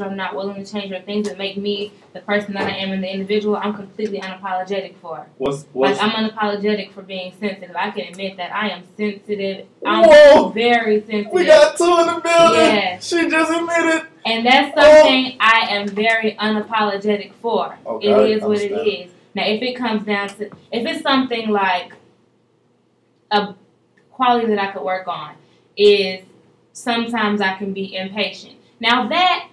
I'm not willing to change, or things that make me the person that I am and the individual, I'm completely unapologetic for. What's like I'm unapologetic for being sensitive. I can admit that I am sensitive. Whoa! Very sensitive. We got two in the building. Yeah. She just admitted. And that's something I am very unapologetic for. Okay, it is what it is. Now, if it comes down to, if it's something like a quality that I could work on, is sometimes I can be impatient. Now that,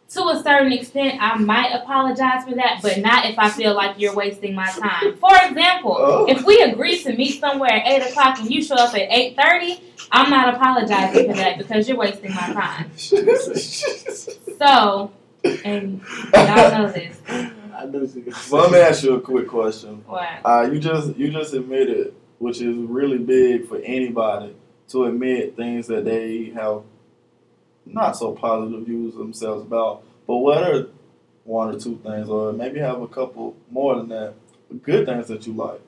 to a certain extent, I might apologize for that, but not if I feel like you're wasting my time. For example, if we agree to meet somewhere at 8 o'clock and you show up at 8:30, I'm not apologizing for that because you're wasting my time. So, and y'all know this. I know. So let me ask you a quick question. What? You just admitted, which is really big for anybody, to admit things that they have not so positive views of themselves about. But what are one or two things, or maybe have a couple more than that, good things that you like?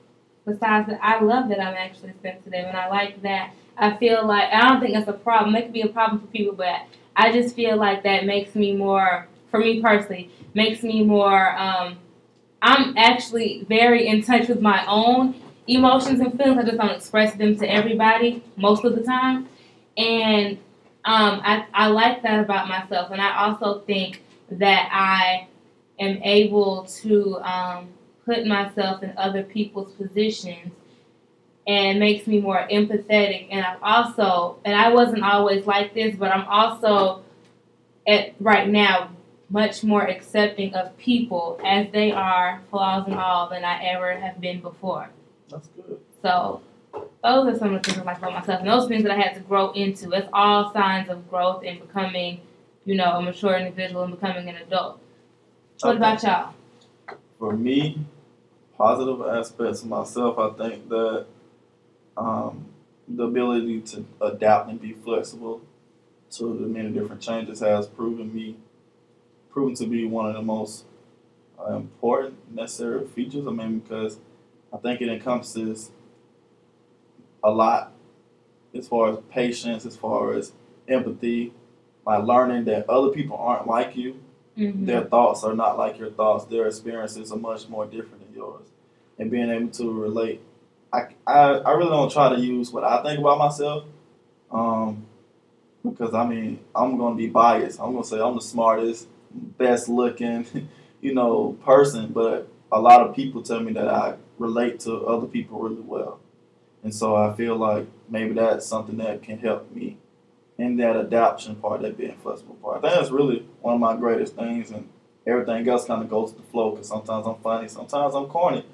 Besides that, I love that I'm actually sensitive, and I like that. I feel like, I don't think that's a problem. It could be a problem for people, but I just feel like that makes me more, for me personally, makes me more, I'm actually very in touch with my own emotions and feelings. I just don't express them to everybody most of the time. And I like that about myself. And I also think that I am able to put myself in other people's positions, and makes me more empathetic. And I wasn't always like this, but I'm also right now much more accepting of people as they are, flaws and all, than I ever have been before. That's good. So those are some of the things I like about myself, and those things that I had to grow into. It's all signs of growth and becoming, a mature individual and becoming an adult. What about y'all? For me, positive aspects of myself, I think that the ability to adapt and be flexible to the many different changes has proven to be one of the most important, necessary features. I mean, because I think it encompasses a lot as far as patience, as far as empathy, like learning that other people aren't like you. Mm-hmm. Their thoughts are not like your thoughts. Their experiences are much more different than yours. And being able to relate. I really don't try to use what I think about myself, because I'm going to be biased. I'm going to say I'm the smartest, best looking, person. But a lot of people tell me that I relate to other people really well. And so I feel like maybe that's something that can help me in that adaptation part, that being flexible part. I think that's really one of my greatest things, and everything else kind of goes with the flow, because sometimes I'm funny, sometimes I'm corny,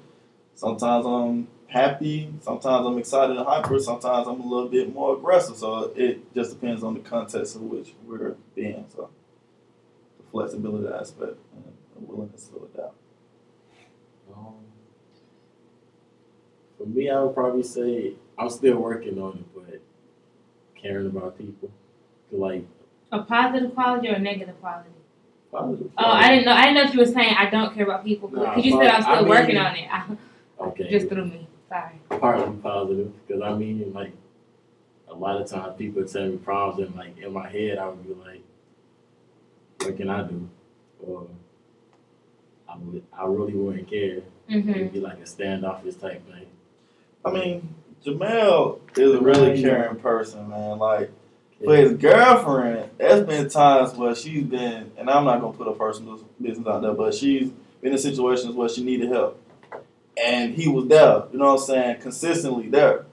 sometimes I'm happy, sometimes I'm excited and hyper, sometimes I'm a little bit more aggressive. So it just depends on the context in which we're being. So the flexibility aspect and the willingness to adapt. For me, I would probably say I'm still working on it, but caring about people. Like a positive quality or a negative quality? Positive quality. Oh, I didn't know if you were saying I don't care about people, because you said I'm still working on it. Okay. Just threw me. Sorry. Partly positive, because like a lot of times people tell me problems, and like in my head I would be like, what can I do? Or I really wouldn't care. Mm-hmm. It'd be like a standoffish type thing. I mean, Jamel is a really caring person, man. Like, for his girlfriend, there's been times where she's been, and I'm not going to put her personal business out there, but she's been in situations where she needed help. And he was there, you know what I'm saying, consistently there.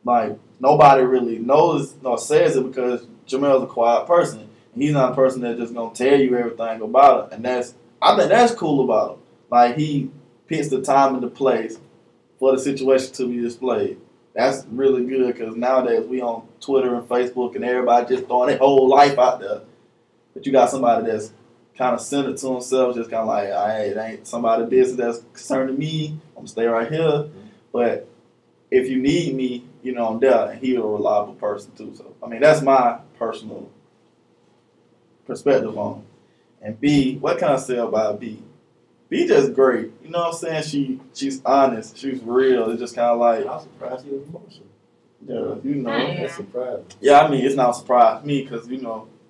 Like, nobody really knows or says it, because Jamel's a quiet person. He's not a person that's just going to tell you everything about it. And I think that's cool about him. Like, he puts the time into place for the situation to be displayed. That's really good, because nowadays we on Twitter and Facebook and everybody just throwing their whole life out there. But you got somebody that's kind of centered to himself, just kind of like, hey, it ain't somebody's business that's concerning me. I'm going to stay right here. Mm-hmm. But if you need me, I'm there. And he's a reliable person too. So, that's my personal perspective on him. And B, what can I say about B? B just great. You know what I'm saying? She's honest. She's real. It's just kind of like, I'm surprised you was emotional. Yeah, That's surprising. Yeah, it's not a surprise to me, because,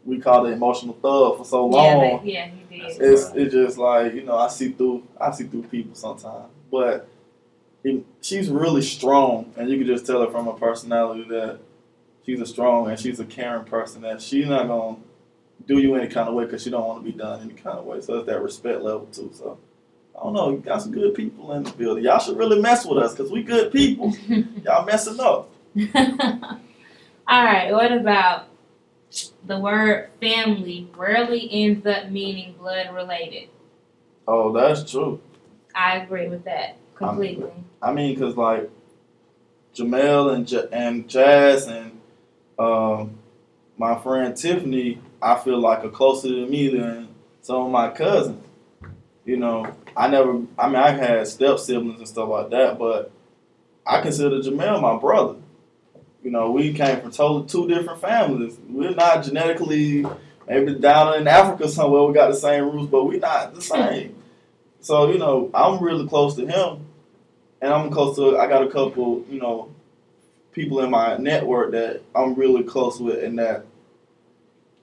we called it emotional thug for so Yeah, long. he did. It's just like, you know, I see through people sometimes, but she's really strong, and you can just tell her from her personality that she's a strong and she's a caring person, that she's not gonna do you any kind of way because she don't want to be done any kind of way. So it's that respect level too. So I don't know, you got some good people in the building. Y'all should really mess with us because we good people. Y'all messing up. All right, what about the word family rarely ends up meaning blood related? Oh, that's true. I agree with that completely. I mean, because like Jamel and Jazz and my friend Tiffany, I feel like are closer to me than some of my cousins. You know, I had step siblings and stuff like that, but I consider Jamel my brother. You know, we came from totally two different families. We're not genetically, maybe down in Africa somewhere we got the same roots, but we're not the same. So, you know, I'm really close to him, and I got a couple, you know, people in my network that I'm really close with and that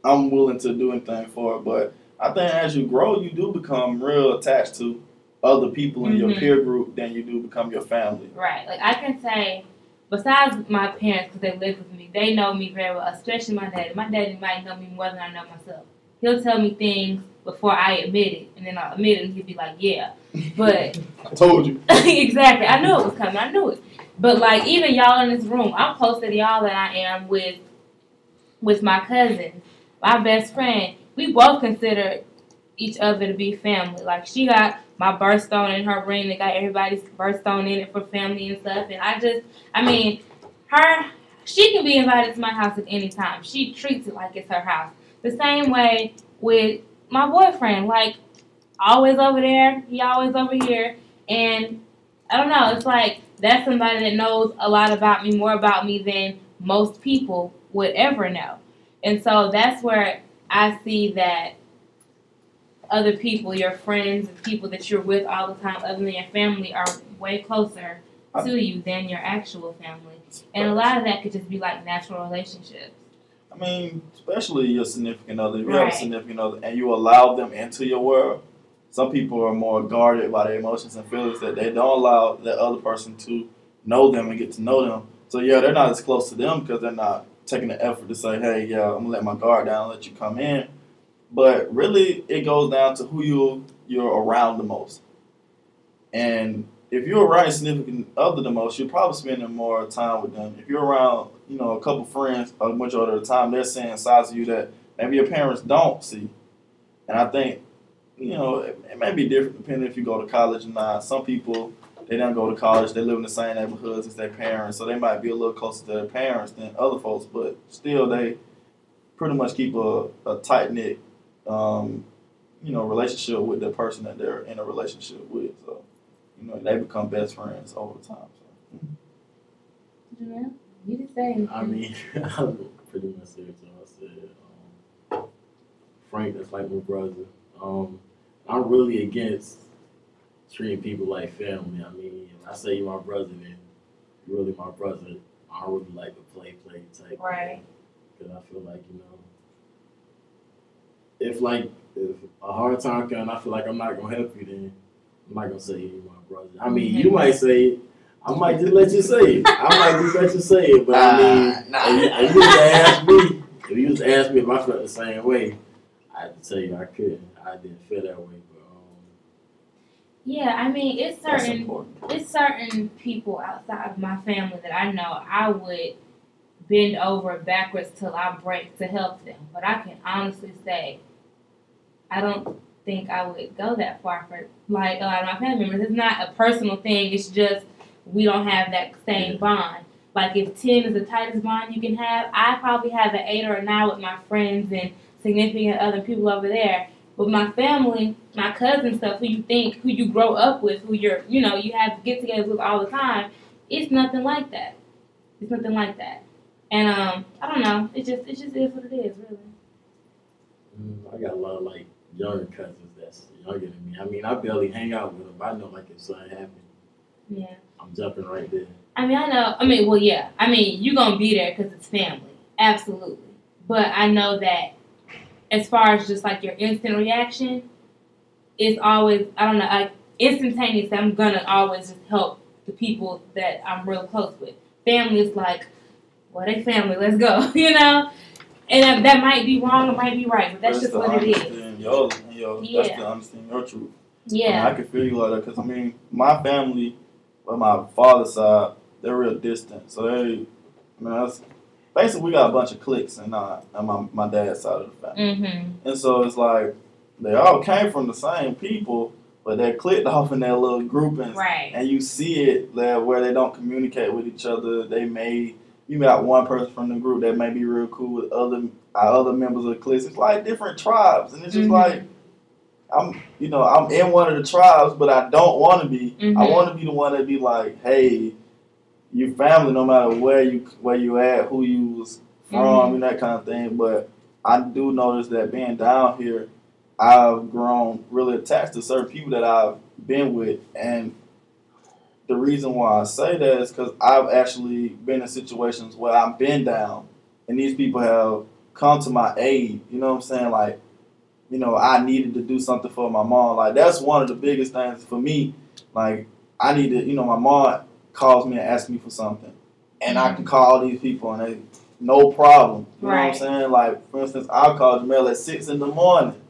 I'm willing to do anything for. But I think as you grow, you do become real attached to other people in your peer group than you do become your family. Right. Like I can say, besides my parents, because they live with me, they know me very well, especially my daddy. My daddy might know me more than I know myself. He'll tell me things before I admit it, and then I'll admit it, and he'll be like, yeah. But I told you. exactly. I knew it was coming. I knew it. But like even y'all in this room, I'm closer to y'all than I am with my cousin, my best friend. We both consider each other to be family. Like she got my birthstone in her ring. They got everybody's birthstone in it for family and stuff. And she can be invited to my house at any time. She treats it like it's her house. The same way with my boyfriend. Like always over there, he always over here. And I don't know, it's like that's somebody that knows a lot about me, more about me than most people would ever know. And so that's where I see that other people, your friends, and people that you're with all the time, other than your family, are way closer to you than your actual family. And a lot of that could just be like natural relationships. I mean, especially your significant other. If you have a significant other and you allow them into your world, some people are more guarded by their emotions and feelings that they don't allow the other person to know them and get to know them. So yeah, they're not as close to them because they're not taking the effort to say, hey, yeah, I'm gonna let my guard down, let you come in. But really, it goes down to who you're around the most. And if you're around your significant other the most, you're probably spending more time with them. If you're around, you know, a couple friends a majority of the time, they're seeing sides of you that maybe your parents don't see. And I think, you know, it may be different depending if you go to college or not. Some people, they don't go to college, they live in the same neighborhoods as their parents, so they might be a little closer to their parents than other folks, but still they pretty much keep a tight-knit, you know, relationship with the person that they're in a relationship with. So, you know, they become best friends over time. So. Yeah, you just say. I mean, I'm pretty much said what I said. Frank, that's like my brother. I'm really against treating people like family. I mean, if I say you're my brother, then you're really my brother. I don't really like the play type. Right. Because I feel like, you know, if a hard time comes, I feel like I'm not gonna help you, then I'm not gonna say you're my brother. I mean, you might say it. I might just let you say it. But I mean, if you just ask me if I felt the same way, I'd tell you I couldn't. I didn't feel that way. But yeah, I mean, it's certain people outside of my family that I know I would bend over backwards till I break to help them. But I can honestly say, I don't think I would go that far for like a lot of my family members. It's not a personal thing. It's just we don't have that same bond. Like if 10 is the tightest bond you can have, I probably have an 8 or a 9 with my friends and significant other people over there. With my family, my cousins stuff, who you grow up with, who you have get-togethers with all the time, it's nothing like that. It's nothing like that. And I don't know. It just is what it is, really. I got a lot of like younger cousins that's younger than me. I mean, I barely hang out with them, but I know like if something happened, yeah, I'm jumping right there. I mean, I know. I mean, well, yeah. I mean, you're gonna be there because it's family, absolutely. But I know that as far as just like your instant reaction, it's always, I don't know, like instantaneous. I'm gonna always just help the people that I'm real close with. Family is like, well, they family, let's go, you know? And that might be wrong, it might be right, but that's just what it is. That's to understand your truth. Yeah. I can feel you like that because, I mean, my family, on my father's side, they're real distant. So that's basically, we got a bunch of cliques on my dad's side of the family. Mm-hmm. And so it's like, they all came from the same people, but they're clicked off in their little groupings. Right. And you see it there where they don't communicate with each other. You got one person from the group that may be real cool with other members of the clique. It's like different tribes. And it's just like, I'm in one of the tribes, but I don't want to be. Mm-hmm. I want to be the one that be like, hey, you family, no matter where you at, who you was from, and that kind of thing. But I do notice that being down here, I've grown really attached to certain people that I've been with, and the reason why I say that is because I've actually been in situations where I've been down, and these people have come to my aid. You know what I'm saying? Like, I needed to do something for my mom. Like, that's one of the biggest things for me. Like, I need to, my mom calls me and asks me for something, and I can call these people and they, no problem. You know what I'm saying? Like, for instance, I'll call Jamel at 6 in the morning.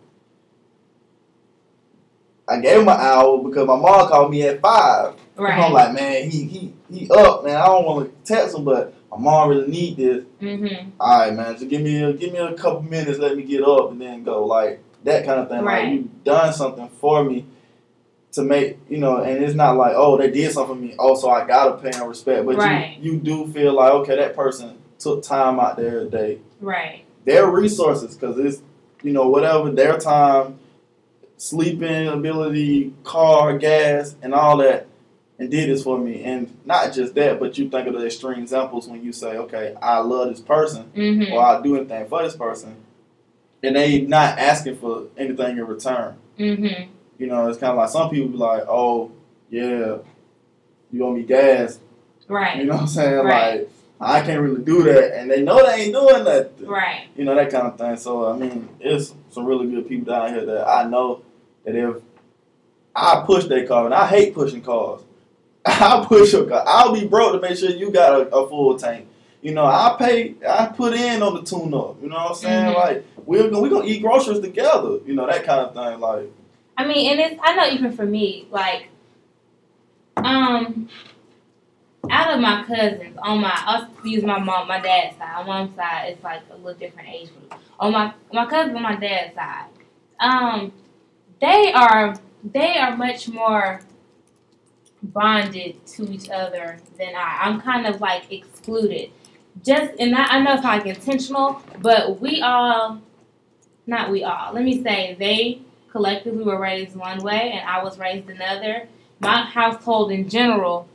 I gave him an hour because my mom called me at 5. Right. I'm like, man, he up, man. I don't want to text him, but my mom really need this. Mm-hmm. All right, man. So give me a couple minutes, let me get up, and then go. Like, that kind of thing. Right. Like, you've done something for me to make, and it's not like, oh, they did something for me. Oh, so I gotta pay them respect. But you do feel like, okay, that person took time out their day. Right. Their resources, because it's, whatever their time, sleeping ability, car, gas, and all that, and did this for me. And not just that, but you think of the extreme examples when you say, okay, I love this person, or I'll do anything for this person, and they not asking for anything in return. Mm-hmm. It's kind of like some people be like, oh, yeah, you owe me gas. Right. You know what I'm saying? Right. Like, I can't really do that, and they know they ain't doing nothing. Right. That kind of thing. So, I mean, it's some really good people down here that I know that if I push their car, and I hate pushing cars, I'll push your car. I'll be broke to make sure you got a full tank. I put in on the tune-up. You know what I'm saying? Mm-hmm. Like, we're gonna eat groceries together. That kind of thing. Like, I mean, and I know even for me, like, out of my cousins, I'll use my dad's side. On mom's side, it's like a little different age group. On my cousins on my dad's side, they are much more bonded to each other than I'm kind of like excluded. And I know it's not like intentional, but not we all. Let me say, they collectively were raised one way, and I was raised another. My household in general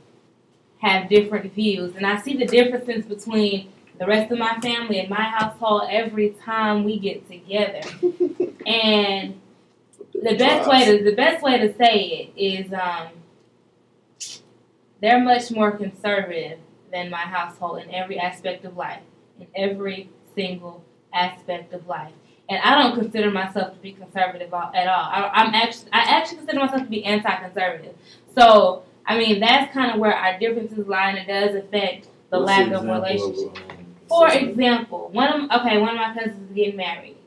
have different views, and I see the differences between the rest of my family and my household every time we get together. And the best way to say it is they're much more conservative than my household in every aspect of life, in every single aspect of life. And I don't consider myself to be conservative at all. I actually consider myself to be anti-conservative. So, I mean, that's kind of where our differences lie, and it does affect the lack of relationship. For example, one of my cousins is getting married.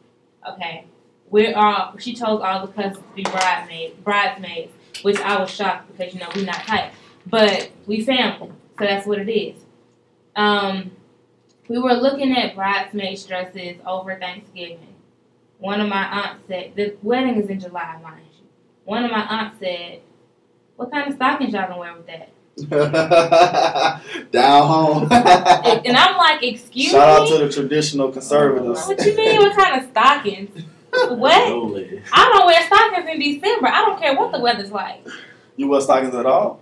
Okay, she chose all the cousins to be bridesmaids, which I was shocked because we're not tight, but we family, so that's what it is. We were looking at bridesmaid dresses over Thanksgiving. One of my aunts said, the wedding is in July, mind you. One of my aunts said, what kind of stockings y'all gonna wear with that? Down home. And I'm like, excuse me? Shout out to the traditional conservatives. What you mean, what kind of stockings? What? I don't wear stockings in December. I don't care what the weather's like. You wear stockings at all?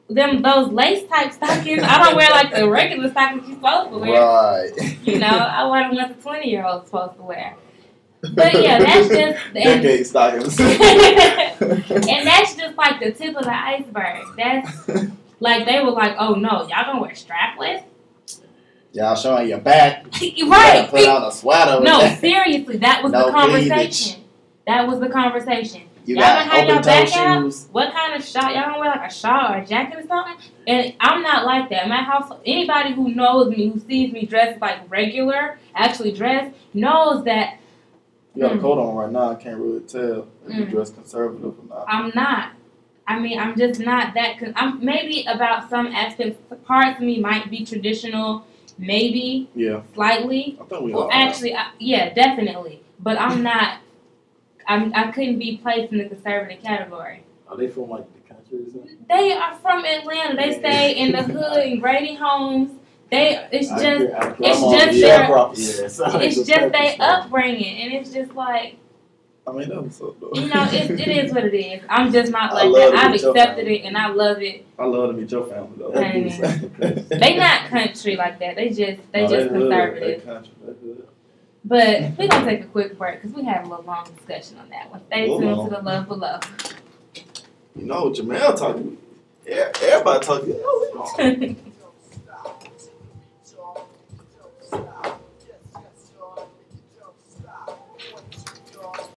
Those lace type stockings. I don't wear like the regular stockings you're supposed to wear. Right. I wear the ones the 20-year-old's supposed to wear. But yeah, that's just decade stockings. And that's just like the tip of the iceberg. That's like they were like, oh no, y'all gonna wear strapless? Y'all showing your back. Right. Put on a sweater. No, seriously, that was No the conversation. That was the conversation. You y'all got gonna have y'all open toe back out? shoes. What kind of shot? Y'all gonna wear like a shawl or a jacket or something? And I'm not like that. My house, anybody who knows me, who sees me dressed like regular, actually dressed, knows that You got a coat on right now. I can't really tell if you dress conservative or not. I'm not. I mean, I'm just not that. I'm maybe about some aspects. Parts of me might be traditional, maybe. Yeah. Slightly. I think we Well, all actually, yeah, definitely. But I'm not. I couldn't be placed in the conservative category. Are they from like the country or something? They are from Atlanta. They stay in the hood in Grady homes. It's just their upbringing, and it's just like. I mean, that was so dope. You know, it is what it is. I'm just not like that. I've accepted it, and I love it. I love to meet your family, though. They not country like that. They just conservative. They country. They good. But we're going to take a quick break because we had a little long discussion on that one. Stay tuned to the Love Below. You know, Jamel talking. Everybody talking.